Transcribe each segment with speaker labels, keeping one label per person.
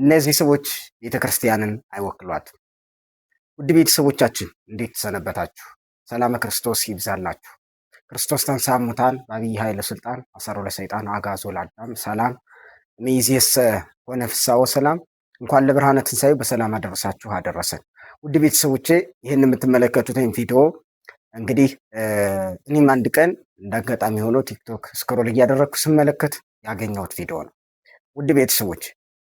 Speaker 1: እነዚህ ሰዎች ቤተክርስቲያንን አይወክሏትም። ውድ ቤተሰቦቻችን እንዴት ሰነበታችሁ? ሰላም ክርስቶስ ይብዛላችሁ። ክርስቶስ ተንሥአ እሙታን በዐቢይ ኃይለ ሥልጣን አሰሮ ለሰይጣን አግዓዞ ለአዳም ሰላም እምይእዜሰ ኮነ ፍስሐ ወሰላም። እንኳን ለብርሃነ ትንሣኤው በሰላም አደረሳችሁ አደረሰን። ውድ ቤተሰቦቼ ይህን የምትመለከቱትን ቪዲዮ እንግዲህ እኔም አንድ ቀን እንዳጋጣሚ ሆኖ ቲክቶክ ስክሮል እያደረግኩ ስመለከት ያገኘሁት ቪዲዮ ነው። ውድ ቤተሰቦች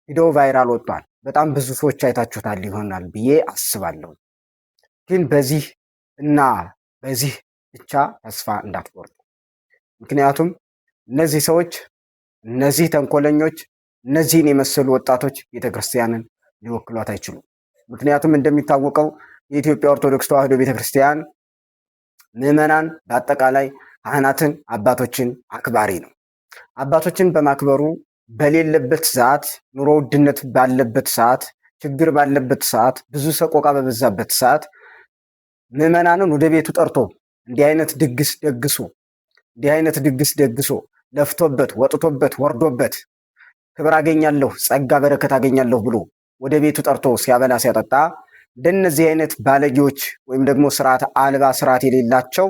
Speaker 1: ቪዲዮ ቫይራል ወጥቷል። በጣም ብዙ ሰዎች አይታችሁታል ይሆናል ብዬ አስባለሁ። ግን በዚህ እና በዚህ ብቻ ተስፋ እንዳትቆርጡ። ምክንያቱም እነዚህ ሰዎች፣ እነዚህ ተንኮለኞች፣ እነዚህን የመሰሉ ወጣቶች ቤተክርስቲያንን ሊወክሏት አይችሉም። ምክንያቱም እንደሚታወቀው የኢትዮጵያ ኦርቶዶክስ ተዋሕዶ ቤተክርስቲያን ምዕመናን በአጠቃላይ ካህናትን፣ አባቶችን አክባሪ ነው። አባቶችን በማክበሩ በሌለበት ሰዓት፣ ኑሮ ውድነት ባለበት ሰዓት፣ ችግር ባለበት ሰዓት፣ ብዙ ሰቆቃ በበዛበት ሰዓት ምዕመናንን ወደ ቤቱ ጠርቶ እንዲህ አይነት ድግስ ደግሶ ለፍቶበት ወጥቶበት ወርዶበት ክብር አገኛለሁ፣ ጸጋ በረከት አገኛለሁ ብሎ ወደ ቤቱ ጠርቶ ሲያበላ ሲያጠጣ እንደነዚህ አይነት ባለጌዎች ወይም ደግሞ ስርዓት አልባ ስርዓት የሌላቸው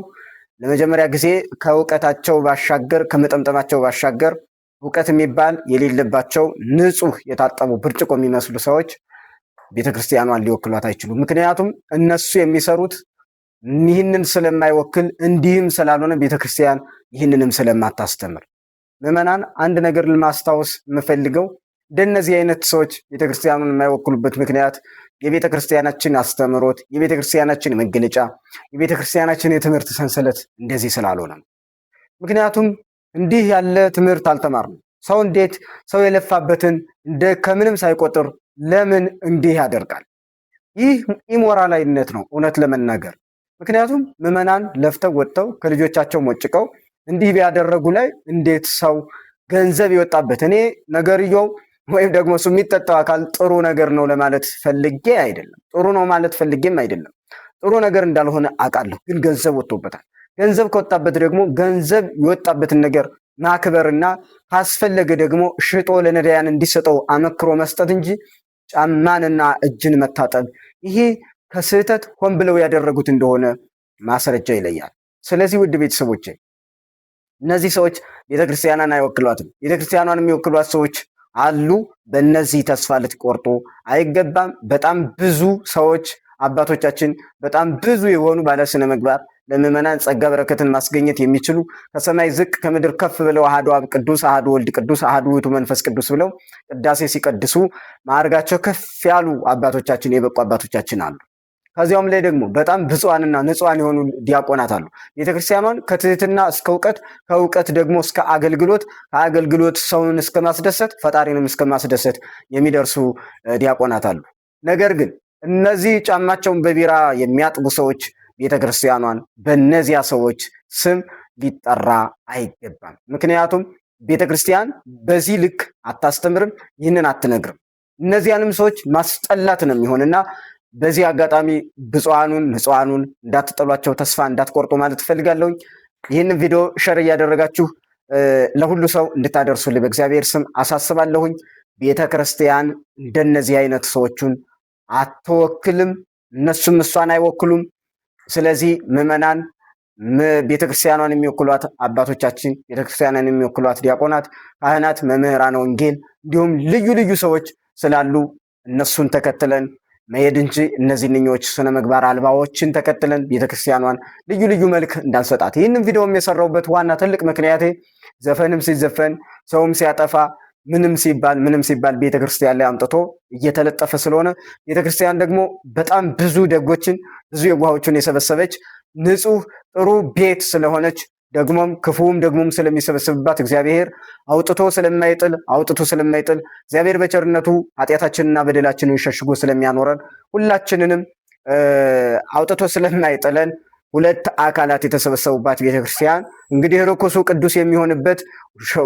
Speaker 1: ለመጀመሪያ ጊዜ ከእውቀታቸው ባሻገር ከመጠምጠማቸው ባሻገር እውቀት የሚባል የሌለባቸው ንጹህ የታጠቡ ብርጭቆ የሚመስሉ ሰዎች ቤተክርስቲያኗን ሊወክሏት አይችሉም። ምክንያቱም እነሱ የሚሰሩት ይህንን ስለማይወክል እንዲህም ስላልሆነ ቤተክርስቲያን ይህንንም ስለማታስተምር። ምዕመናን አንድ ነገር ለማስታወስ የምፈልገው እንደነዚህ አይነት ሰዎች ቤተክርስቲያኑን የማይወክሉበት ምክንያት የቤተክርስቲያናችን አስተምሮት፣ የቤተክርስቲያናችን መገለጫ፣ የቤተክርስቲያናችን የትምህርት ሰንሰለት እንደዚህ ስላልሆነ ነው። ምክንያቱም እንዲህ ያለ ትምህርት አልተማርንም። ሰው እንዴት ሰው የለፋበትን ከምንም ሳይቆጥር ለምን እንዲህ ያደርጋል? ይህ ኢሞራላዊነት ነው እውነት ለመናገር። ምክንያቱም ምዕመናን ለፍተው ወጥተው ከልጆቻቸው ሞጭቀው እንዲህ ቢያደረጉ ላይ እንዴት ሰው ገንዘብ ይወጣበት? እኔ ነገርየው ወይም ደግሞ እሱ የሚጠጣው አካል ጥሩ ነገር ነው ለማለት ፈልጌ አይደለም፣ ጥሩ ነው ማለት ፈልጌም አይደለም። ጥሩ ነገር እንዳልሆነ አውቃለሁ፣ ግን ገንዘብ ወጥቶበታል። ገንዘብ ከወጣበት ደግሞ ገንዘብ የወጣበትን ነገር ማክበርና ካስፈለገ ደግሞ ሽጦ ለነዳያን እንዲሰጠው አመክሮ መስጠት እንጂ ጫማንና እጅን መታጠብ ይሄ ከስህተት ሆን ብለው ያደረጉት እንደሆነ ማስረጃ ይለያል። ስለዚህ ውድ ቤተሰቦቼ እነዚህ ሰዎች ቤተክርስቲያኗን አይወክሏትም። ቤተክርስቲያኗን የሚወክሏት ሰዎች አሉ። በእነዚህ ተስፋ ልትቆርጡ አይገባም። በጣም ብዙ ሰዎች አባቶቻችን በጣም ብዙ የሆኑ ባለስነ ምግባር ለምዕመናን ጸጋ በረከትን ማስገኘት የሚችሉ ከሰማይ ዝቅ ከምድር ከፍ ብለው አሐዱ አብ ቅዱስ፣ አሐዱ ወልድ ቅዱስ፣ አሐዱ ውእቱ መንፈስ ቅዱስ ብለው ቅዳሴ ሲቀድሱ ማዕረጋቸው ከፍ ያሉ አባቶቻችን የበቁ አባቶቻችን አሉ። ከዚያውም ላይ ደግሞ በጣም ብፁዓንና ንጹዓን የሆኑ ዲያቆናት አሉ። ቤተክርስቲያኗን ከትህትና እስከ እውቀት፣ ከእውቀት ደግሞ እስከ አገልግሎት፣ ከአገልግሎት ሰውን እስከ ማስደሰት፣ ፈጣሪንም እስከ ማስደሰት የሚደርሱ ዲያቆናት አሉ። ነገር ግን እነዚህ ጫማቸውን በቢራ የሚያጥቡ ሰዎች ቤተክርስቲያኗን በእነዚያ ሰዎች ስም ሊጠራ አይገባም። ምክንያቱም ቤተክርስቲያን በዚህ ልክ አታስተምርም፣ ይህንን አትነግርም። እነዚያንም ሰዎች ማስጠላት ነው የሚሆንና በዚህ አጋጣሚ ብፁዓኑን ንጹዓኑን እንዳትጠሏቸው፣ ተስፋ እንዳትቆርጡ ማለት እፈልጋለሁኝ። ይህንን ቪዲዮ ሸር እያደረጋችሁ ለሁሉ ሰው እንድታደርሱልኝ በእግዚአብሔር ስም አሳስባለሁኝ። ቤተክርስቲያን እንደነዚህ አይነት ሰዎችን አትወክልም፣ እነሱም እሷን አይወክሉም። ስለዚህ ምዕመናን ቤተክርስቲያኗን የሚወክሏት አባቶቻችን፣ ቤተክርስቲያኗን የሚወክሏት ዲያቆናት፣ ካህናት፣ መምህራን ወንጌል እንዲሁም ልዩ ልዩ ሰዎች ስላሉ እነሱን ተከትለን መሄድ እንጂ እነዚህኞች ስነ ምግባር አልባዎችን ተከትለን ቤተክርስቲያኗን ልዩ ልዩ መልክ እንዳንሰጣት። ይህንን ቪዲዮም የሰራሁበት ዋና ትልቅ ምክንያቴ ዘፈንም ሲዘፈን ሰውም ሲያጠፋ ምንም ሲባል ቤተክርስቲያን ላይ አምጥቶ እየተለጠፈ ስለሆነ ቤተክርስቲያን ደግሞ በጣም ብዙ ደጎችን ብዙ የዋሆችን የሰበሰበች ንጹህ ጥሩ ቤት ስለሆነች ደግሞም ክፉም ደግሞም ስለሚሰበስብባት እግዚአብሔር አውጥቶ ስለማይጥል እግዚአብሔር በቸርነቱ ኃጢአታችንና በደላችንን ሸሽጎ ስለሚያኖረን ሁላችንንም አውጥቶ ስለማይጥለን ሁለት አካላት የተሰበሰቡባት ቤተክርስቲያን እንግዲህ ርኩሱ ቅዱስ የሚሆንበት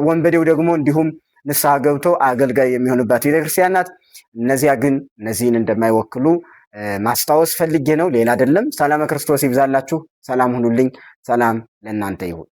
Speaker 1: ወንበዴው ደግሞ እንዲሁም ንስሐ ገብቶ አገልጋይ የሚሆንባት ቤተክርስቲያን ናት። እነዚያ ግን እነዚህን እንደማይወክሉ ማስታወስ ፈልጌ ነው፣ ሌላ አይደለም። ሰላም ክርስቶስ ይብዛላችሁ። ሰላም ሁኑልኝ። ሰላም ለእናንተ ይሁን።